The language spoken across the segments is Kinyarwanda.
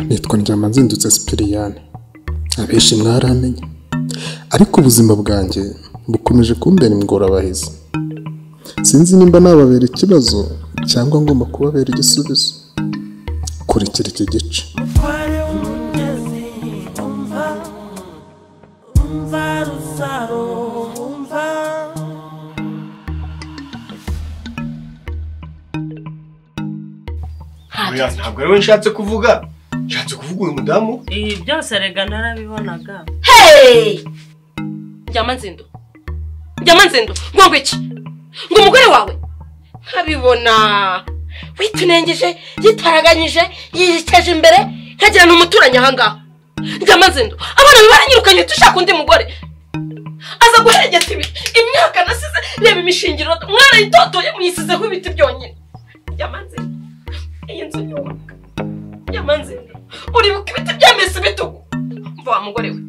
Nitwa Ndyamanzindutse Sipiriyani, abenshi mwaramenye, ariko ubuzima bwanjye bukomeje kumbera ingorabahizi. Sinzi nimba nababera ikibazo cyangwa ngomba kubabera igisubizo. Kurikira iki gice. Ntabwo rero nshatse kuvuga. Nshatse kuvuga uyu mudamu. Byose rega narabibonaga. Hey! Ndyamanzindo. Ngo iki? Ngo umugore wawe. Nkabibona. Witunengeje, yitaraganyije, yiteje imbere, kagira n'umuturanye ahangaha. Ndyamanzindo, abana bibaranyirukanye tushaka undi mugore. Aza guheregeta imyaka nasize, reba imishingiro mwana yitotoye muyisizeho ibiti byonyine. Ndyamanzindo. Iyi nzu yubaka. Ndyamanzindo. Uribuka ibiti byamese bitugu. Mva wa mugore we.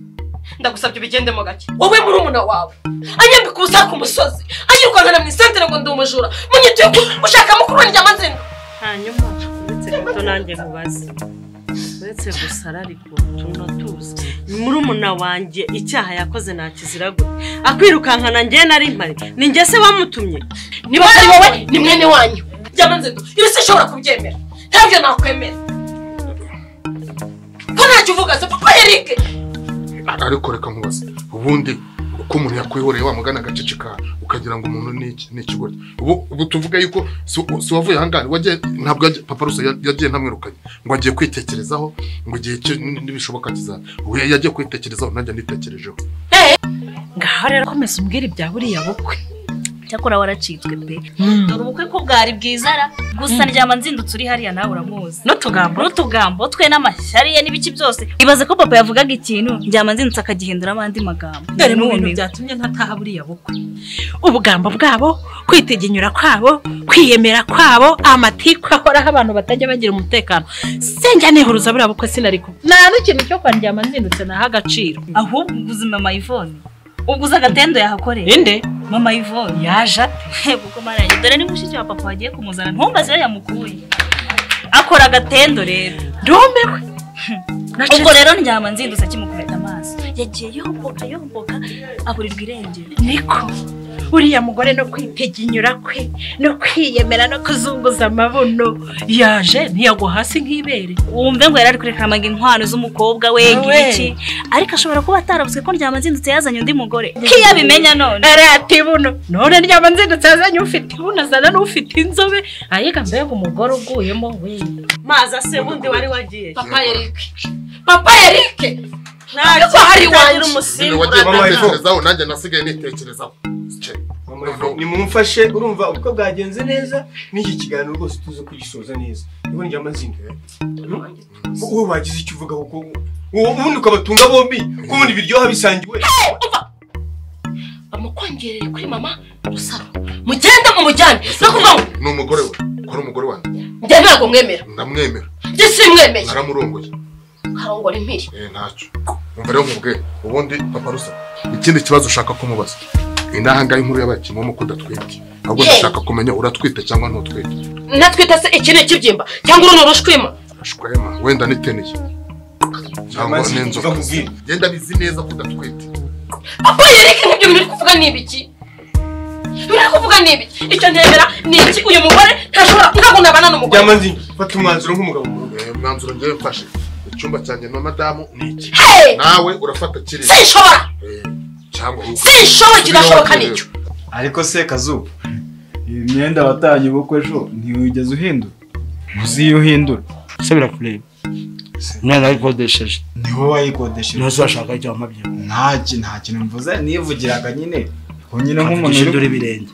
Ndagusabye ubigendemo gake. Wowe muri umuna wawe. Anyambika ubusa ku musozi. Anyirukana mu isantere ngo ndi umujura. Munyituye ushaka mukuru Ndyamanzindo. Hanyuma uretse gato nanjye mubaze. Uretse gusara ariko tunatuza. Muri umuna wanjye icyaha yakoze nakizira gute. Akwirukankana njye nari mpari. Ni njye se wamutumye. Niba ari wowe ni mwene wanyu. Ndyamanzindo. Ibi sinshobora kubyemera. Ntabyo nakwemera. Ko ntacyo uvuga se papa Eric. Ariko reka nkubaze, ubundi uko umuntu yakwihoreye wamugana agaceceka ukagira ngo umuntu ni ikigori. Ubu tuvuga yuko si wavuye hangane wagiye, ntabwo papa Rusa yagiye ntamwirukanye ngo agiye kwitekerezaho ngo igihe cyo nibishoboka kiza. We yagiye kwitekerezaho nanjye nitekerejeho. Ngaho rero komeza umbwira ibya buriya bukwe. Cyakora waracitswe pe. Dore ubukwe ko bwari bwizara, gusa Ndyamanzindutse uri hariya nawe uramuzi. N'utugambo twe n'amashyari ye n'ibiki byose. Ibaze ko papa yavugaga ikintu Ndyamanzindutse akagihindura abandi magambo. Dore mu bintu byatumye ntataha buriya bukwe. Ubugambo bwabo, kwitegenyura kwabo, kwiyemera kwabo, amatiku ahoraho abantu batajya bagira umutekano. Senjya nehuruza buriya bukwe sinariko. Nta n'ikintu cyo kwa Ndyamanzindutse naha agaciro. Ahubwo ubuzima Mama Yvonne. Uguza agatendo yahakoreye. Inde? Mama Yvonne. Yaje. Kuko maranye dore ni mushiki wa papa wagiye kumuzana. Ntumbaze yamukuye. Akora agatendo rero. Ndomewe. Ubwo rero Ndyamanzindutse akimukubita amaso. Yagiye yomboka aburirwa irengero. Niko. Uriya mugore no kwiteginyura kwe, no kwiyemera no kuzunguza amabuno. Yaje ntiyagwa hasi nk'ibere. Wumve ngo yarari kurekamanga inkwano z'umukobwa we ngiki. Ariko ashobora kuba atarabuzwe ko Ndyamanzindutse yazanye undi mugore. Kiyabimenya none. Arati buno. None Ndyamanzindutse yazanye ufite buno azana n'ufite inzobe. Ayiga mbega umugore uguyemo we. Maza se bundi wari wagiye. Papa Eric. Ntabwo hari wanyu umusimbura. Wagiye nanjye nasigaye nitekerezaho. Nimumfashe urumva uko bwagenze neza n'iki kiganiro rwose tuze kugisoza neza. Nibo Ndyamanzindo. Wowe wagize icyo uvuga kuko ubundi ukabatunga bombi ko muri biryoha bisangiwe. Bamukongerere kuri mama Rusaro. Mugende mumujyane. No kuvuga ni umugore we. Ko ari umugore wanjye. Njye ntabwo mwemera. Ndamwemera. Njye simwemeye. Naramurongoye. Karongora impiri. Ntacyo. Umva rero nkubwe ubundi papa Rusa. Ikindi kibazo ushaka kumubaza. Inahanga inkuru y'abakimo mu kudatwite. Ahubwo ndashaka kumenya uratwite cyangwa ntutwite. Natwite se ikine kibyimba cyangwa uruno rushwima. Rushwima wenda niteneye. Cyangwa n'inzoka. Genda bizi neza kudatwite. Papa Eric n'ibyo muri kuvuga nibiki? Muri kuvuga nibiki? Icyo ntemera ni iki uyu mugore ntashobora ntabwo nabana n'umugore. Ndyamanzindo fata umwanzuro nk'umugabo mu rugo. Umwanzuro ngiye mfashe. Icyumba cyanjye na madamu ni iki? Nawe urafata kiri. Sinshobora. Sinshobora kidashoboka nicyo. Ariko se Kazuba, iyi myenda watanye ubukwe ejo ntiwigeze uhindura. Muzi uhindura. Se birakureba. Mwana ayikodesheje. Ni wowe wayikodesheje. Ntuzashaka icyo amabye. Nta kintu mvuze nivugiraga nyine. Ko nyine nk'umuntu uri birenge.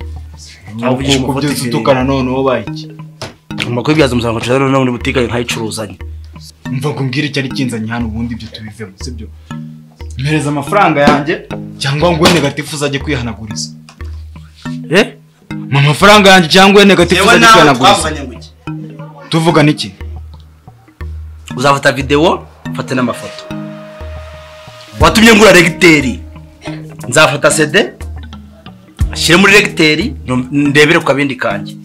Avugisha umuvuduko utukana none wo bayiki. Umakwe byaza musanga cyane none butikanye nkayicuruzanye. Mva kumbwira icyo ari kinzanye hano ubundi ibyo tubivemo sibyo. Mpereza amafaranga yanjye cyangwa ngo negatifu uzajye kwihanaguriza mu mafaranga yanjye cyangwa negatifu uzajye kwihanaguriza tuvuga niki uzafata video ufate n'amafoto watumye ngura regiteri nzafata CD ashyire muri regiteri ndebere ku kabindi kanjye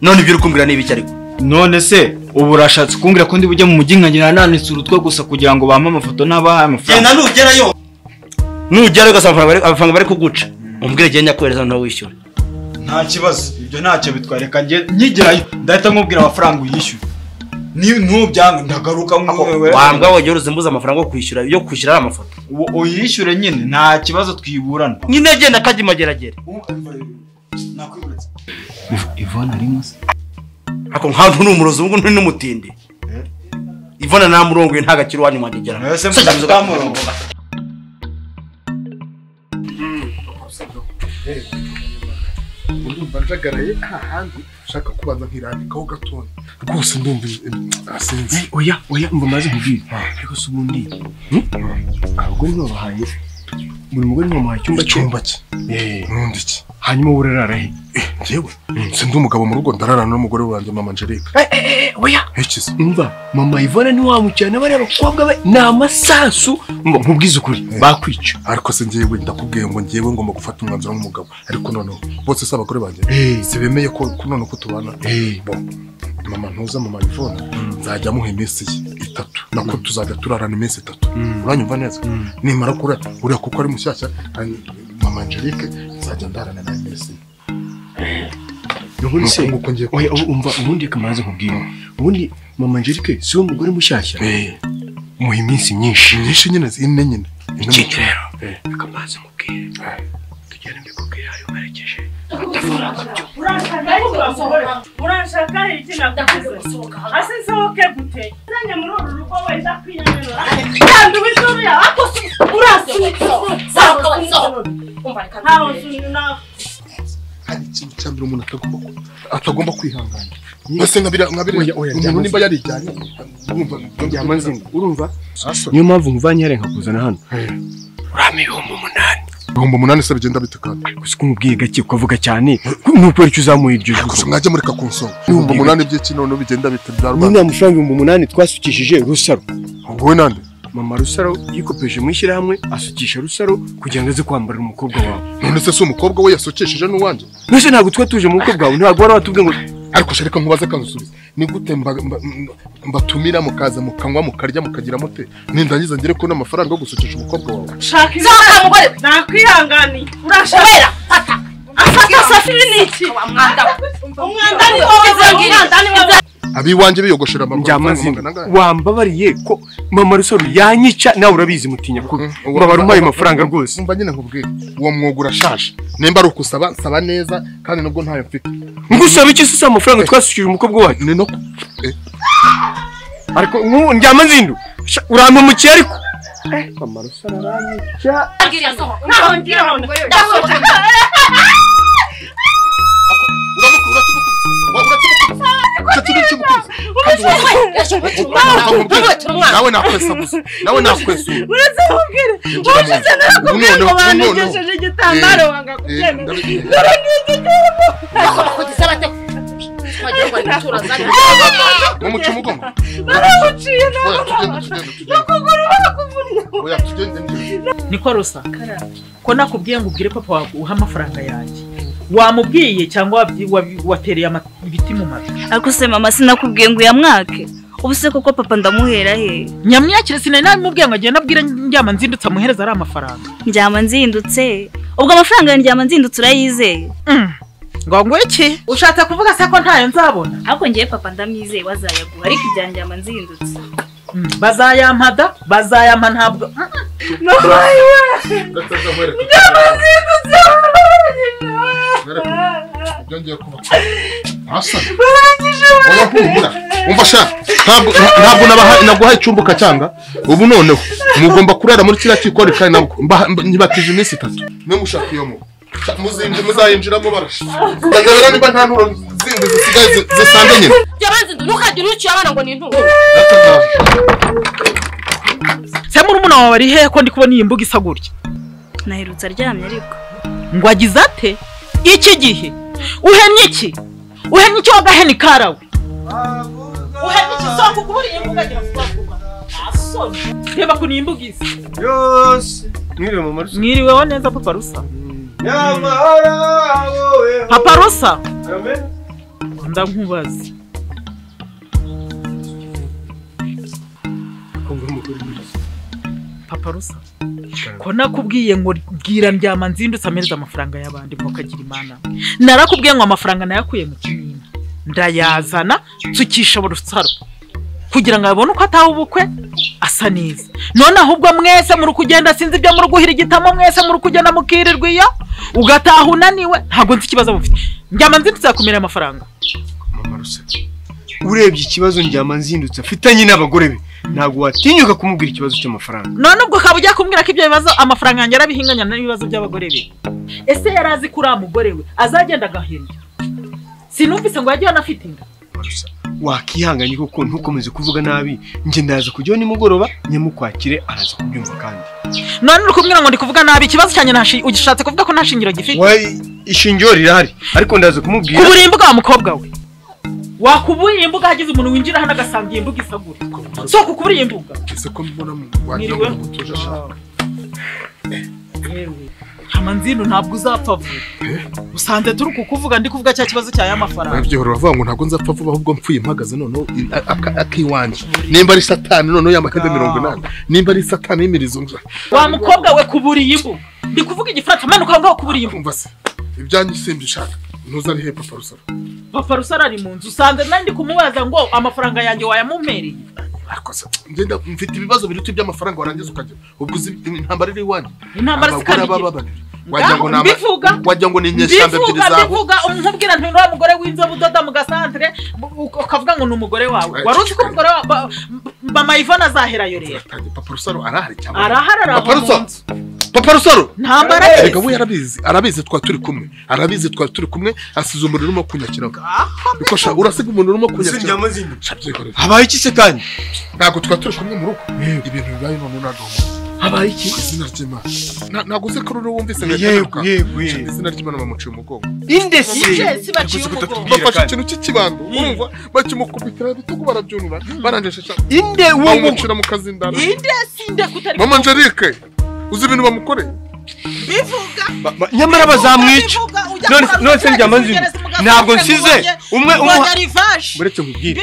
none ibyo urukumbira niba cyariko none se ubu urashatse kumbwira ko ndi bujye mu mujyi nkagira nanitse urutwe gusa kugira ngo bampe amafoto n'abahaye amafaranga genda nugerayo nugerayo ugasanga amafaranga bari kuguca umbwire genda nyakohereza nto wishyura nta kibazo ibyo ntacyo bitwareka nkigerayo ndahita nkubwira amafaranga uyishyura nubyanga ndagaruka wambwa wogera uzimbuza amafaranga yo kwishyura amafoto uyishyure nyine nta kibazo twiburana nyine genda kajya mageragere nakwiburetse Ivona arimo se ako nkantu n'umurozi ubwo n'umutindi Ivona na murongo nta gakiro wanyu magegera ese muzamuka murongo ndumva njagaraye hahandi shaka kubanza nkirandikaho gatoya rwose ndumva asinzi oya mva maze nkubwire ariko se ubundi abagore ntibabahaye buri mugore ntibamuhaye icyumba cye nundi iki hanyuma urarara he njyewe ndi umugabo mu rugo ndararana n'umugore wanjye mama Angelique oya hekize umva mama Ivona ntiwamucyana bari abakobwa be ni amasasu nkubwize ukuri bakwica ariko se njyewe ndakubwiye ngo njyewe ngomba gufata umwanzuro nk'umugabo ariko noneho bose si abagore banjye sibemeye ko none ko tubana mama ntuza mama Ivona nzajya muha iminsi 3 nako tuzajya turarana iminsi 3 uranyumva neza nimara kure uriya kuko ari mushyashya mama Angelique nzajya ndarana na iminsi ubundi se oya umva ubundi kamaze nkubwira ubundi mama Angelique si wo mugore mushyashya muha iminsi myinshi nyine nyine ikindi rero kamaze nkubwira tugere mbikubwira ayo mwerekeje urashaka iki nakuze asisohoke gute nanye muri uru rugo wenda kwiyemerera kandi wizuriya akoze urasunika ntaho sunina hari ikintu cyambere umuntu atagomba kwihangana mbese nkabira umuntu nimba yarijyanye urumva niyo mpamvu nkuvanye hare nkakuzana hano urame 8,000 se bigenda bite kandi gusa kumubwiye gake ukavuga cyane nuko icyo uzamuye iryo gusa mwajya mureka kunsonga 8,000 by'iki none bigenda bite byarwa none amafaranga 8,000 twasukishije Rusaro ubwo nande mama Rusaro yikopeje mwishyira hamwe asukisha Rusaro kugira ngo aze kwambara umukobwa wawe none se umukobwa we yasokesheje n'uwanje nose ntabwo twatuje mu bukwe bwawe ntabwo wari watubwiye ngo ariko shareka nkubaze kansubiza ni gute mbatumira mukaza mukanywa mukarya mukagira mute nindangiza ngire ko n'amafaranga yo gusukisha umukobwa wawe shaka mugore nakwihangani urashaka fata afata safiri niki umwanda ni wowe abiwanje biyogoshera amafaranga wambabariye ko mama Rusaro yanyica nawe urabizi mutinya kubi mbabara umpaye amafaranga rwose umva nyine nkubwire uwo mwuga urashaje nimba ari ukusaba saba neza kandi nubwo ntayo mfite ngusaba iki se amafaranga twasukije umukobwa wacu ni no ariko ndyama nzindu urampa mukiye ariko mama Rusaro aranyica nawe nakwesa gusa nawe nakwesa niko rusa ko nakubwiye ngo ubwire papa wawe uha amafaranga yanjye wamubwiye cyangwa watereye ibiti mu matwi ariko se mama sinakubwiye ngo uyamwake ubu se koko papa ndamuhera he nyamwakire sinari namubwiye ngo agende abwire ndyama nzindutse amuhereza ari amafaranga ndyama nzindutse ubwo amafaranga ya ndyama nzindutse urayizeye ngo iki ushatse kuvuga se ko ntayo nzabona ariko ngiye papa ndamwizeye wazayaguha ariko ibya ndyama nzindutse bazayampada bazayampa ntabwo nabayiwe ndyama nzindutse byongeye kuba asa umva sha ntabwo naguhaye icyumbuka cyanga ubu noneho mugomba kurara muri kiriya kikore kandi nyibatije iminsi 3 mwe mushaka iyo mu muzayinjiramo barasha ndagabira niba nta nturo zindi zisigaye zisange nyine byabanze ntukagire uciye abana ngo ni nturo se muri umuna wawe ari he ko ndi kubona iyi mbuga isa gutya Naherutse aryamye ariko. ngo agize ate iki gihe uhemye iki wagaheni karawe uhemye iki soko kuburiye imbuga agira vuba asoni reba kuni imbuga isi yose mwiriwe mama Rusa mwiriweho neza papa Rusa nyamara wowe papa Rusa amen ndankubaza papa Rusa ko nakubwiye ngo bwira ndyama nzindutse amereza amafaranga y'abandi mukagira imana narakubwiye ngo amafaranga nayakuye mu kinini ndayazana tsukisha burusaro kugira ngo abone uko ataha ubukwe asa neza none ahubwo mwese muri kugenda sinzi ibyo muri guhira igitamo mwese muri kugenda mukirirwa iyo ugataha unaniwe ntabwo nzi ikibazo mufite ndyama nzindutse yakumira amafaranga mama Rusa urebye ikibazo ndyama nzindutse afitanye n'abagore be ntabwo watinyuka kumubwira ikibazo cy'amafaranga none ubwo ukaba ujya kumbwira ko ibyo bibazo amafaranga yanjye arabihinganya n'ibibazo by'abagore be ese yari azi ko uriya mugore we azagenda agahenda sinumvise ngo yagiye anafite inda wakihanganye koko ntukomeze kuvuga nabi njye ndaza kujyaho nimugoroba nyamukwakire araza kubyumva kandi none uri kumbwira ngo ndi kuvuga nabi ikibazo cyanjye ugishatse kuvuga ko nta shingiro gifite ishingiro rirahari ariko ndaza kumubwira kubura imbuga wa mukobwa we wakubuye imbuga hagize umuntu winjira hano agasanga iyi mbuga isagura so kukubura imbuga ese ko mbona mu wajya ngo gutuje ashaka Amanzino ntabwo uzapfa vuba usanze turi kukuvuga ndi kuvuga cya kibazo cya y'amafaranga nabyo uravuga ngo ntabwo nzapfa vuba ahubwo mpfuye mpagaze none akiwanje nimba ari satani none y'amahede 80 nimba ari satani y'imirizo nza wa mukobwa we kuburiye imbuga ndi kuvuga igifata manuka ngo kuburiye imbuga umva se ibyanyu simbi shaka ntuzari he papa Rusara papa Rusara ari mu nzu usanze nandi kumubaza ngo amafaranga yanjye wayamumpereye akosa ngenda mfite ibibazo biruta by'amafaranga warangiza ukajya ubwo intambara iri wanyu intambara sikandi wajya ngo ni nyeshambe ebyiri zabo bivuga umubwira nti uriya mugore w'inzobe udoda mu gasantere ukavuga ngo ni umugore wawe wari uzi ko umugore wa mama Ivona azaherayo rero papa Rusaro arahari cyangwa araharara papa Rusaro ntambara rega we arabizi twa turi kumwe arabizi twa turi kumwe asize umuriro urimo kunyakira biko sha urasiga umuntu urimo kunyakira habaye iki se kandi ntago twa turi kumwe mu rugo ibintu bibaye none nado habaye iki izina ry'Imana ntago se ko wumvise ngo yego izina ry'Imana bamuciye umugongo indesi baciye umugongo bafashe ikintu cy'ikibando urumva bakimukubitira ibitugu barabyunura barangesha inde wo mucira mu kazindana indesi kutari mama Angelique uzi ibintu bamukoreye bivuga nyamara bazamwica none se ndyama nzindu ntabwo nsize umwe buretse nkubwire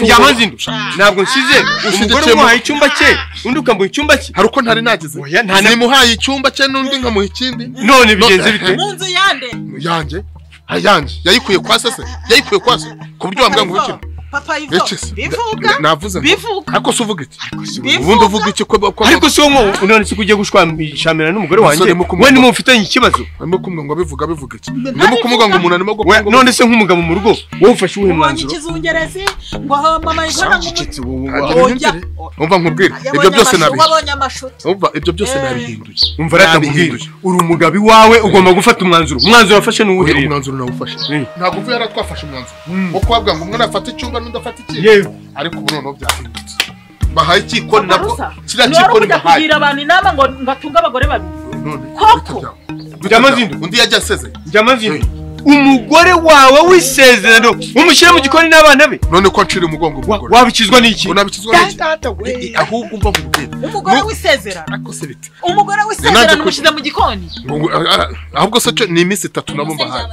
ndyama nzindu ntabwo nsize umugore umuhaye icyumba cye undi ukambuha icyumba cye hari uko ntari nagize nimuhaye icyumba cye n'undi nkamuha ikindi none bigenze bite mu nzu yanjye yayikuye kwa se yayikuye kwa se ku buryo wambwira ngo bikino papa Ivo bivuga navuze bivuga ariko se uvuga iki ubundi uvuga iki ko ariko se ngo none se kugiye gushwamishamira n'umugore wanjye we ni mufitanye ikibazo arimo kumwe ngo bivuga iki ndimo kumuga ngo umuntu arimo gukora none se nk'umugabo mu rugo wowe ufashe uwe mwanzuro ikizungerezi ngo mama Ivona umva nkubwire ibyo byose ibyo byose nabihinduye umva ratabwira uri umugabi wawe ugomba gufata umwanzuro wafashe n'uwuhereye umwanzuro nawufashe ntabwo uvuye aratwafashe umwanzuro wo kwabwa ngo umwana afate icyumba n'undi afate iki ariko ubu noneho byahindutse bahaye ikikoni nabwo kiriya kikoni bahaye kugira abantu inama ngo ngatunga abagore babiri koko Njamazindu undi yajya asezeye Njamazindu umugore wawe wisezerano umushyire mu gikoni n'abana be none ko ncira umugongo umugore wabikizwa n'iki unabikizwa n'iki ahubwo umva mubwire umugore wisezerano ariko se bite umugore wisezerano umushize mu gikoni ahubwo se ni iminsi 3 nabo mbahaye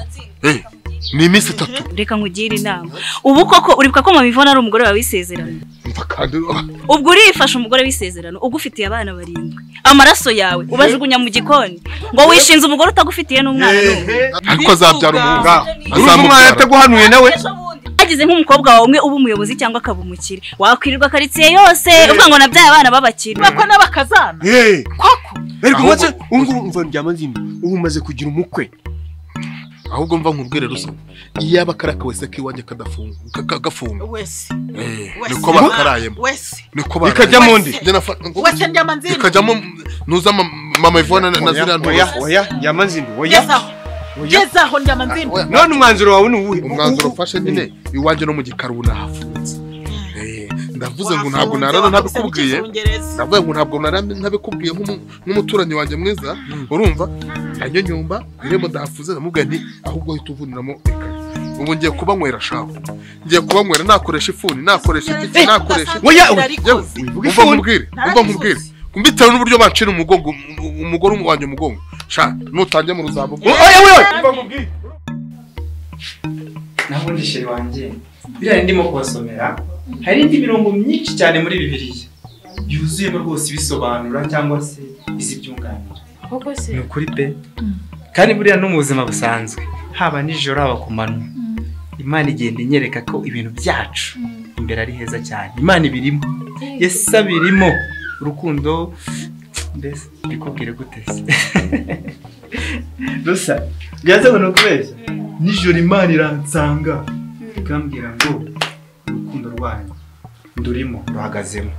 ni iminsi 3 reka nkugire inama ubu koko uribuka ko mama Ivona ari umugore wawe wisezerano ubwo urifasha umugore w'isezerano ugufitiye abana 7 amaraso yawe ubajugunya mu gikoni ngo wishinze umugore utagufitiye n'umwana ariko azabyara umuhungu umwana ataguhanuye nawe agize nk'umukobwa wawe umwe uba umuyobozi cyangwa akaba umukire wakwirirwa karitsiye yose uvuga ngo nabyaye abana b'abakire bako n'abakazana koko ariko mwaze umva ndyama nzindu ubu umaze kugira umukwe ahubwo mva nkubwire Rusa iyaba karaka wese kiwanje kagafunga wese niko bakarayemo wese niko bikajyamo ndi wese ndyama nzindu bikajyamo nuza mama Ivona na zira oya ndyama nzindu gezaho ndyama nzindu none umwanzuro wawe ni uwuhe umwanzuro ufashe nyine iwanje no mu gikaru nahafunze ndavuze ngo ntabwo narara ntabikubwiye ndavuze ngo ntabwo narara ntabikubwiye nk'umuturanyi wanjye mwiza urumva yanyo nyumba iremo ndafuze namubwiye nti ahubwo hita uvuniramo ubu ngiye kubanywera shaho ngiye kubanywera nakoresha ifuni nakoresha iki nakoresha umva nkubwire kumbitera n'uburyo bancira umugongo umugore wanjye umugongo sha nutangiye mu ruzabo umva nkubwire naho ndishiri wanjye biriya ndimo kubasomera hari indi mirongo myinshi cyane muri Bibiliya yuzuyemo rwose ibisobanura cyangwa se izibyunganira ni ukuri pe kandi buriya no mu buzima busanzwe haba nijoro haba ku manywa Imana igenda inyereka ko ibintu byacu imbere ari heza cyane Imana ibirimo Yesu abirimo urukundo mbese bikubwire gute se Rusa byaze ngo kubeshya nijoro Imana iransanga ikambwira ngo urukundo rwanyu ndurimo ruhagazemo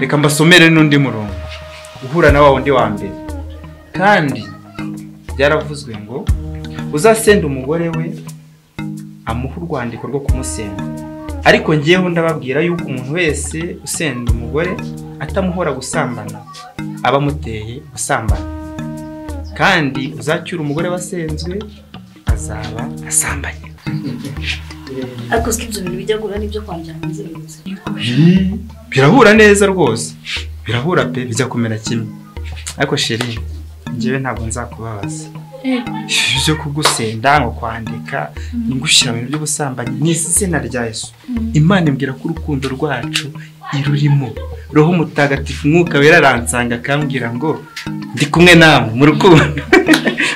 reka mbasomere n'undi murongo uhura na wa wundi wa mbere kandi byaravuzwe ngo uzasenda umugore we amuha urwandiko rwo kumusenda ariko ngiyeho ndababwira yuko umuntu wese usenda umugore atamuhora gusambana aba amuteye gusambana kandi uzacyura umugore wasenzwe azaba asambanye ariko siko ibyo bintu bijya guhura n'ibyo kwanjye nzirutse birahura neza rwose birahura pe bijya kumera kimwe ariko sheri njyewe ntabwo nzakubabaza ibyo kugusenda ngo kwandika ngushyira mu bintu by'ubusambanyi ni izina rya Yesu Imana imbwira ko urukundo rwacu irurimo Roho Mutagatifu Mwuka Wera aransanga akambwira ngo ndi kumwe namwe mu rukundo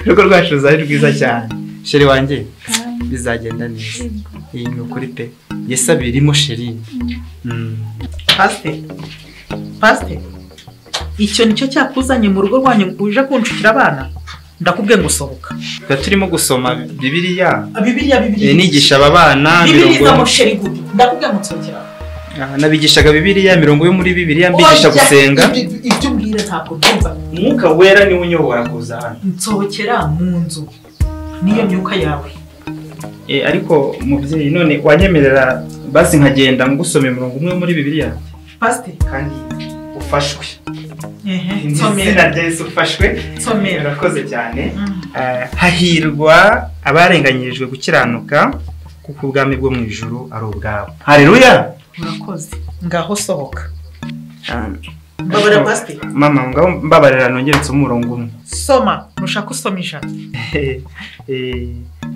urugo rwacu ruzari rwiza cyane sheri wanjye bizagenda neza iyi ni ukuri pe Yesu abirimo sheri Pastor icyo nicyo cyakuzanye mu rugo rwanyu uje kunshukira abana ndakubwiye ngo sohoka turimo gusoma Bibiliya Bibiliya nigisha aba bana mirongo ndakubwiye ngo nsokera nabigishaga Bibiliya mirongo yo muri Bibiliya mbigisha gusenga ibyo mbwira ntabwo ndumva Mwuka Wera ni unyobora kuza hano nsokera mu nzu niyo myuka yawe ariko mubyeyi none wanyemerera basi nkagenda ngusome mirongo umwe muri Bibiliya Pastor kandi ufashwe nsomera izina rya Yesu ufashwe nsomera urakoze cyane hahirwa abarenganyirijwe gukiranuka kuko ubwami bwo mu ijuru ari ubwabo haleluya urakoze ngaho sohoka mbabara Pastor mama ngaho mbabarira nongere nsome umurongo umwe soma nushaka usoma ijana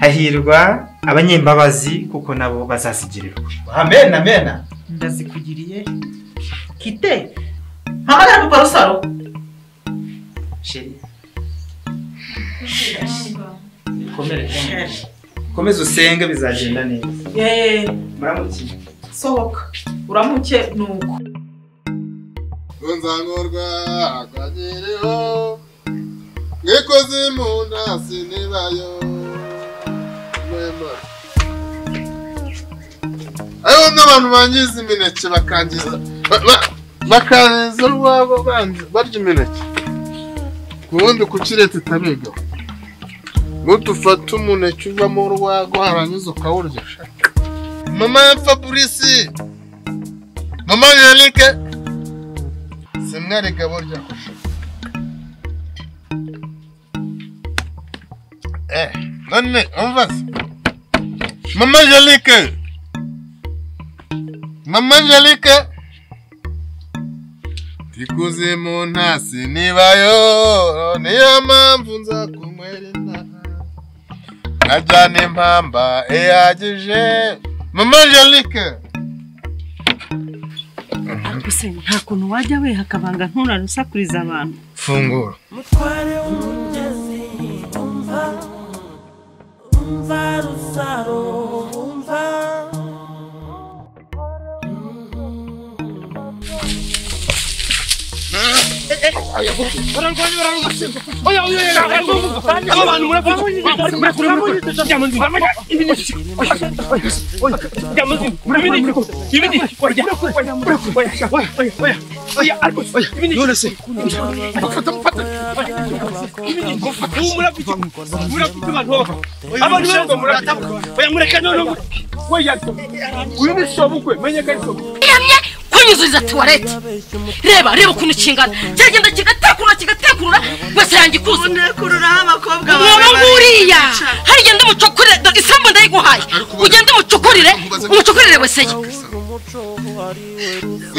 hahirwa abanyembabazi kuko nabo bazasigirirwa amen amen ndazikugiriye kite hamagara papa Rusaro sheri komeza usenge bizagenda neza muramuke sohoka uramuke nuko nzangorwa akagereho mwikoze mu ntasi nibayo ayo n'abantu bangiza imineke bakangiza bakangiza urwabo barya imineke kubundi kuki leta itabiga n'udufata umuneke uvamo urwago harangiza ukawurya mama ya Fabrice mama Yannick simwarega burya none umva mama Yannick ikuze mu ntasi nibayo niyo mpamvu nza kunywera inama najyana impamba ihagije mama Yannick gusa nta kuntu wajya we hakabanga nturarusakuriza abantu fungura mutware w'umugezi umva Rusaro umva kunyuzuriza tuwarete reba ukuntu kingana cyagenda kigatekurura wese yangikuza unekururaho abakobwa bawe nguriya hari genda umucokorere isambu ndayiguhaye ugende umucokorere wese ye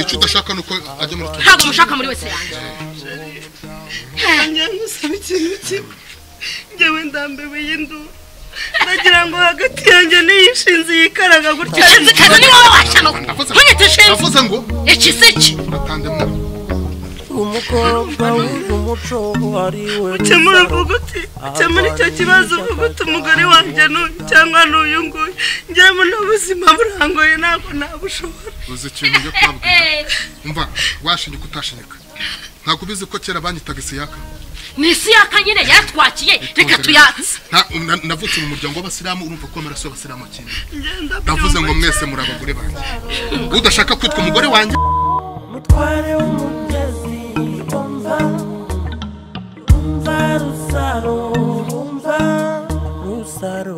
icyo udashaka nuko ajya muri tuwarete ntabwo mushaka muri wese yanjye njye ngusaba ikintu kimwe njyewe ndambewe y'induru ndagira ngo hagati yanjye n'iyishinze yikaraga gutya kaza ni wowe washano ntunyiteshe navuze ngo iki siki natandemwe umukobwa w'umuco ari we ukemura uvuga uti ukemura icyo kibazo uvuga uti umugore wanjye n'uyu cyangwa n'uyu nguyu njyewe n'ubuzima burangoye ntabwo nabushobora uzi ikintu cyo kwabwira umva washinyuka utashinyuka ntabwo ubizi ko kera banyitaga isiyaka ni isiyaka nyine yatwakiye reka tuyatse navutse mu muryango w'abasilamu urumva ko amaraso y'abasilamu akina navuze ngo mwese muri abagore banjye udashaka kwitwa umugore wanjye mutware w'umugezi umva rusaro